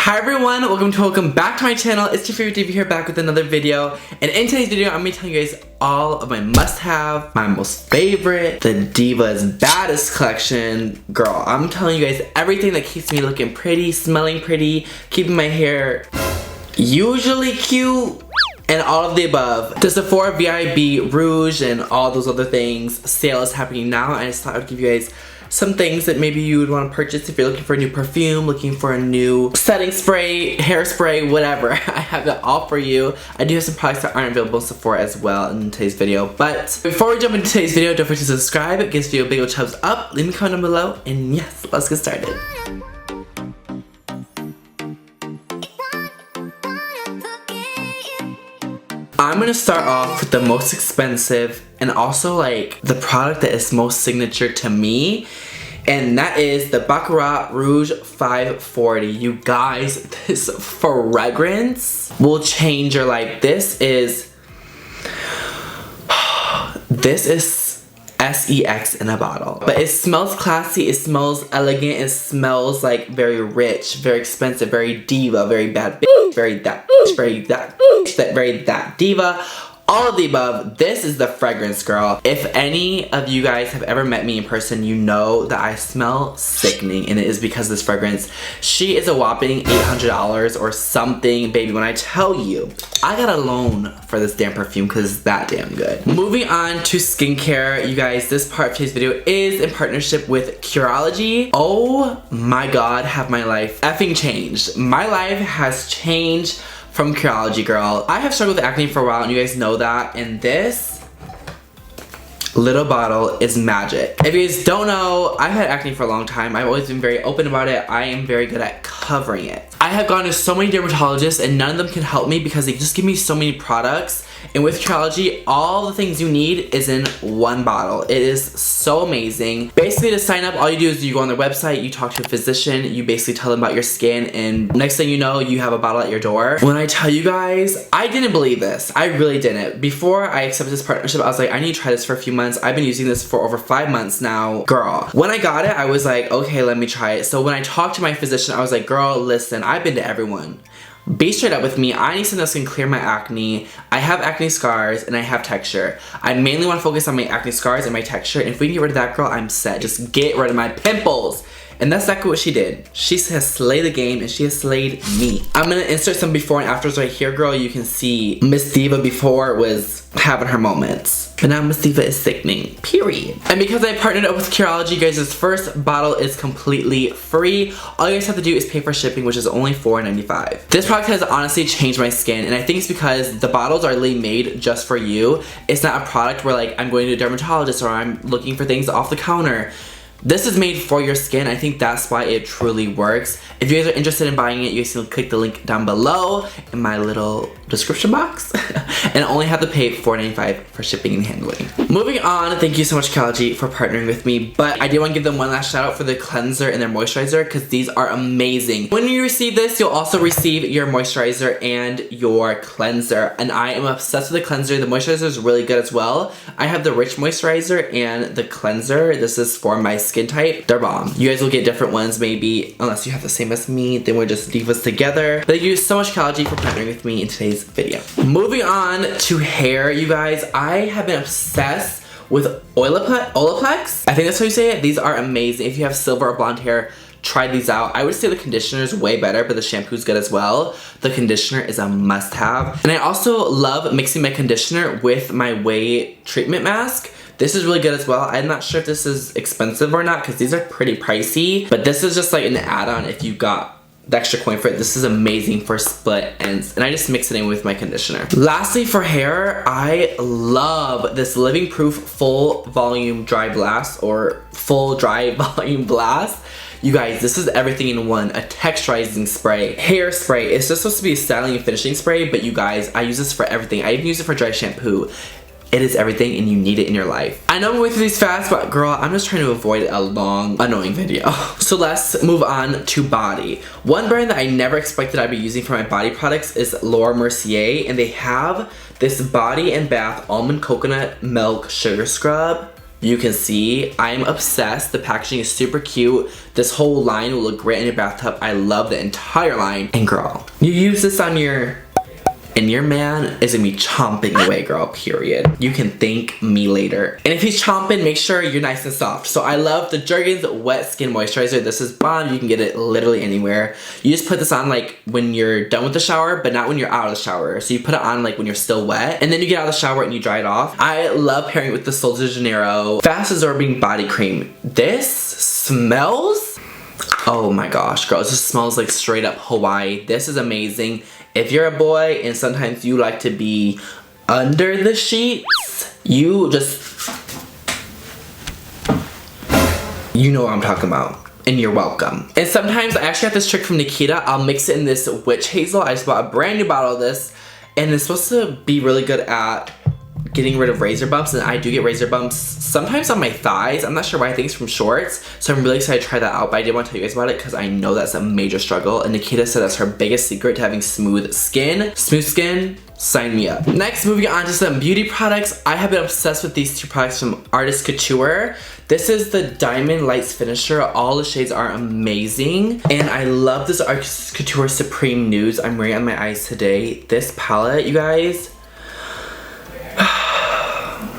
Hi everyone, welcome back to my channel. It's your favorite diva here, back with another video. And in today's video, I'm gonna be telling you guys all of my must-have, my most favorite, the Diva's Baddest collection. Girl, I'm telling you guys everything that keeps me looking pretty, smelling pretty, keeping my hair usually cute, and all of the above. The Sephora VIB Rouge and all those other things. Sale is happening now, and I just thought I would give you guys some things that maybe you would want to purchase if you're looking for a new perfume, looking for a new setting spray, hairspray, whatever. I have it all for you. I do have some products that aren't available in Sephora as well in today's video. But before we jump into today's video, don't forget to subscribe. It gives you a big old thumbs up. Leave me a comment down below. And yes, let's get started. I'm gonna start off with the most expensive and also like the product that is most signature to me, and that is the Baccarat Rouge 540. You guys, this fragrance will change your life. This is SEX in a bottle. But it smells classy, it smells elegant, it smells like very rich, very expensive, very diva, very bad bitch, very that bitch, very that bitch, very that diva. All of the above. This is the fragrance, girl. If any of you guys have ever met me in person, you know that I smell sickening, and it is because of this fragrance. She is a whopping $800 or something, baby, when I tell you. I got a loan for this damn perfume because it's that damn good. Moving on to skincare, you guys, this part of today's video is in partnership with Curology. Oh my god, have my life effing changed. My life has changed from Curology, girl. I have struggled with acne for a while, and you guys know that, and this little bottle is magic. If you guys don't know, I've had acne for a long time. I've always been very open about it. I am very good at covering it. I have gone to so many dermatologists, and none of them can help me because they just give me so many products. And with Curology, all the things you need is in one bottle. It is so amazing. Basically, to sign up, all you do is you go on their website, you talk to a physician, you basically tell them about your skin, and next thing you know, you have a bottle at your door. When I tell you guys, I didn't believe this. I really didn't. Before I accepted this partnership, I was like, I need to try this for a few months. I've been using this for over 5 months now. Girl, when I got it, I was like, okay, let me try it. So when I talked to my physician, I was like, girl, listen, I've been to everyone. Be straight up with me. I need something that's gonna clear my acne. I have acne scars and I have texture. I mainly want to focus on my acne scars and my texture, and if we can get rid of that, girl, I'm set. Just get rid of my pimples. And that's exactly what she did. She has slayed the game, and she has slayed me. I'm gonna insert some before and afters right here, girl. You can see Miss Diva before was having her moments, but now Miss Diva is sickening, period. And because I partnered up with Curology, guys, this first bottle is completely free. All you guys have to do is pay for shipping, which is only $4.95. This product has honestly changed my skin, and I think it's because the bottles are really made just for you. It's not a product where like I'm going to a dermatologist or I'm looking for things off the counter. This is made for your skin. I think that's why it truly works. If you guys are interested in buying it, you guys can click the link down below in my little description box. And only have to pay $4.95 for shipping and handling. Moving on, thank you so much, Ecology, for partnering with me. But I do want to give them one last shout out for the cleanser and their moisturizer, because these are amazing. When you receive this, you'll also receive your moisturizer and your cleanser. And I am obsessed with the cleanser. The moisturizer is really good as well. I have the rich moisturizer and the cleanser. This is for my skin type. They're bomb. You guys will get different ones maybe, unless you have the same as me, then we're just divas together. But thank you so much, Ecology, for partnering with me in today's video. Moving on to hair, you guys, I have been obsessed with Olaplex. I think that's how you say it. These are amazing. If you have silver or blonde hair, try these out. I would say the conditioner is way better, but the shampoo is good as well. The conditioner is a must-have. And I also love mixing my conditioner with my whey treatment mask. This is really good as well. I'm not sure if this is expensive or not because these are pretty pricey, but this is just like an add-on if you got the extra coin for it. This is amazing for split ends, and I just mix it in with my conditioner. Lastly, for hair, I love this Living Proof Full Volume Dry Blast, or Full Dry Volume Blast. You guys, this is everything in one. A texturizing spray, hair spray. It's just supposed to be a styling and finishing spray, but you guys, I use this for everything. I even use it for dry shampoo. It is everything, and you need it in your life. I know I'm going through these fast, but girl, I'm just trying to avoid a long, annoying video. So let's move on to body. One brand that I never expected I'd be using for my body products is Laura Mercier, and they have this Body and Bath Almond Coconut Milk Sugar Scrub. you can see I'm obsessed. The packaging is super cute. This whole line will look great in your bathtub. I love the entire line. And girl, you use this on your, and your man is gonna be chomping away, girl, period. You can thank me later. And if he's chomping, make sure you're nice and soft. So I love the Jergens Wet Skin Moisturizer. This is bomb. You can get it literally anywhere. You just put this on like when you're done with the shower, but not when you're out of the shower. So you put it on like when you're still wet, and then you get out of the shower and you dry it off. I love pairing it with the Sol de Janeiro Fast Absorbing Body Cream. This smells, oh my gosh, girl, this just smells like straight up Hawaii. This is amazing. If you're a boy and sometimes you like to be under the sheets, you just, you know what I'm talking about. And you're welcome. And sometimes I actually have this trick from Nikita. I'll mix it in this witch hazel. I just bought a brand new bottle of this, and it's supposed to be really good at getting rid of razor bumps, and I do get razor bumps sometimes on my thighs. I'm not sure why. I think it's from shorts, so I'm really excited to try that out, but I did want to tell you guys about it because I know that's a major struggle, and Nikita said that's her biggest secret to having smooth skin. Smooth skin, sign me up. Next, moving on to some beauty products. I have been obsessed with these two products from Artist Couture. This is the Diamond Lights Finisher. All the shades are amazing, and I love this Artist Couture Supreme Nudes I'm wearing on my eyes today. This palette, you guys,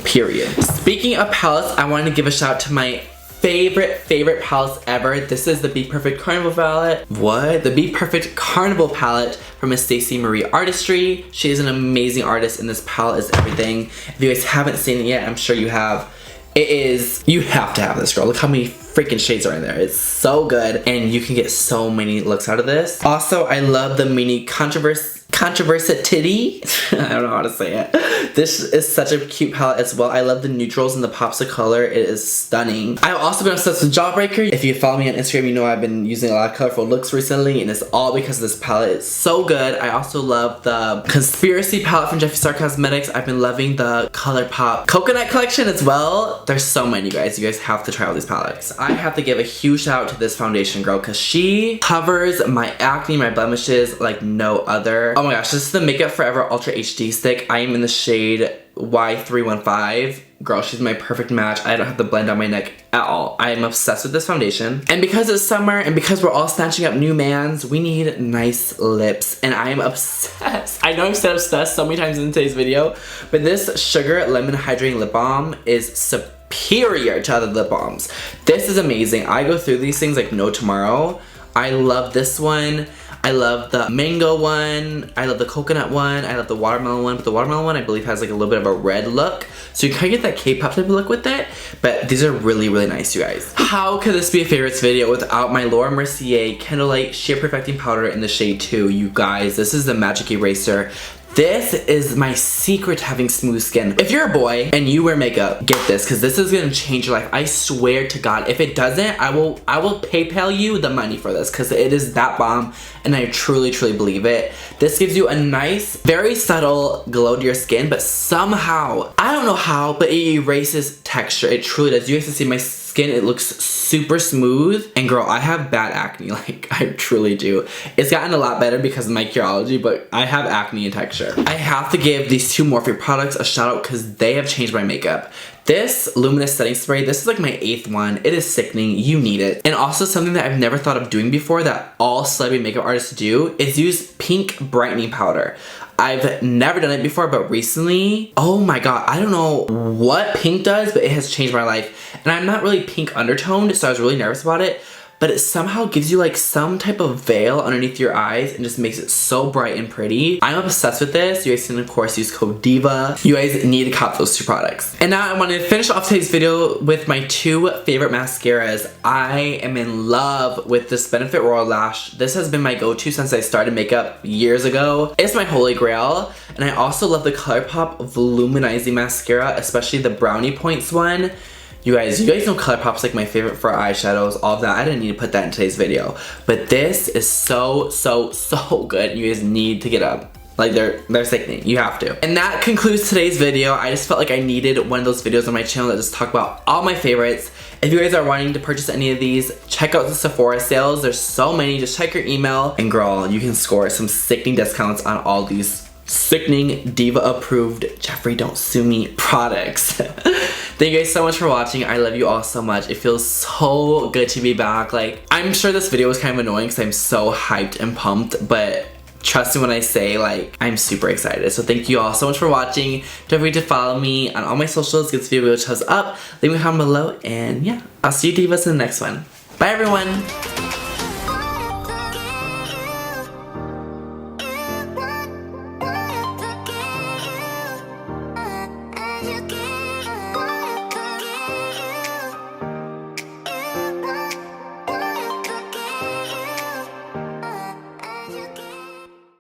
period. Speaking of palettes, I wanted to give a shout out to my favorite palettes ever. This is the Be Perfect Carnival palette. What? The Be Perfect Carnival palette from Miss Stacey Marie Artistry. She is an amazing artist, and this palette is everything. If you guys haven't seen it yet, I'm sure you have. It is, you have to have this, girl. Look how many freaking shades are in there. It's so good, and you can get so many looks out of this. Also, I love the mini controversity. I don't know how to say it. This is such a cute palette as well. I love the neutrals and the pops of color. It is stunning. I've also been obsessed with Jawbreaker. If you follow me on Instagram, you know I've been using a lot of colorful looks recently, and it's all because of this palette. It's so good. I also love the Conspiracy palette from Jeffree Star Cosmetics. I've been loving the ColourPop Coconut collection as well. There's so many, you guys. You guys have to try all these palettes. I have to give a huge shout out to this foundation girl because she covers my acne, my blemishes like no other. Oh my gosh, this is the Makeup Forever Ultra HD stick. I am in the shade Y315. Girl, she's my perfect match. I don't have to blend on my neck at all. I am obsessed with this foundation. And because it's summer and because we're all snatching up new mans, we need nice lips. And I am obsessed. I know I've said obsessed so many times in today's video, but this Sugar Lemon Hydrating Lip Balm is superior to other lip balms. This is amazing. I go through these things like no tomorrow. I love this one. I love the mango one. I love the coconut one. I love the watermelon one. But the watermelon one I believe has like a little bit of a red look. So you kind of get that K-pop type of look with it. But these are really, really nice, you guys. How could this be a favorites video without my Laura Mercier Candlelight Sheer Perfecting Powder in the shade 2? You guys, this is the Magic Eraser. This is my secret to having smooth skin. If you're a boy and you wear makeup, get this, because this is gonna change your life. I swear to God. If it doesn't, I will PayPal you the money for this, because it is that bomb, and I truly, truly believe it. This gives you a nice, very subtle glow to your skin, but somehow, I don't know how, but it erases texture. It truly does. You guys can see my skin, it looks super smooth. And girl, I have bad acne, like I truly do. It's gotten a lot better because of my Curology, but I have acne and texture. I have to give these two Morphe products a shout out because they have changed my makeup. This Luminous Setting Spray, this is like my 8th one. It is sickening, you need it. And also something that I've never thought of doing before that all celebrity makeup artists do is use pink brightening powder. I've never done it before, but recently, oh my God, I don't know what pink does, but it has changed my life. And I'm not really pink undertoned, so I was really nervous about it, but it somehow gives you like some type of veil underneath your eyes and just makes it so bright and pretty. I'm obsessed with this. You guys can of course use code DIVA. You guys need to cop those two products. And now I want to finish off today's video with my two favorite mascaras. I am in love with this Benefit Royal Lash. This has been my go-to since I started makeup years ago. It's my holy grail. And I also love the ColourPop Voluminizing Mascara, especially the Brownie Points one. You guys know ColourPop's like my favorite for eyeshadows, all of that. I didn't need to put that in today's video. But this is so good. You guys need to get up. Like they're sickening. You have to. And that concludes today's video. I just felt like I needed one of those videos on my channel that just talk about all my favorites. If you guys are wanting to purchase any of these, check out the Sephora sales. There's so many. Just check your email. And girl, you can score some sickening discounts on all these sickening diva approved Jeffree Don't Sue Me products. Thank you guys so much for watching. I love you all so much. It feels so good to be back. Like, I'm sure this video was kind of annoying because I'm so hyped and pumped, but trust me when I say, like, I'm super excited. So thank you all so much for watching. Don't forget to follow me on all my socials. Give this video a thumbs up. Leave me a comment below. And yeah, I'll see you divas in the next one. Bye everyone.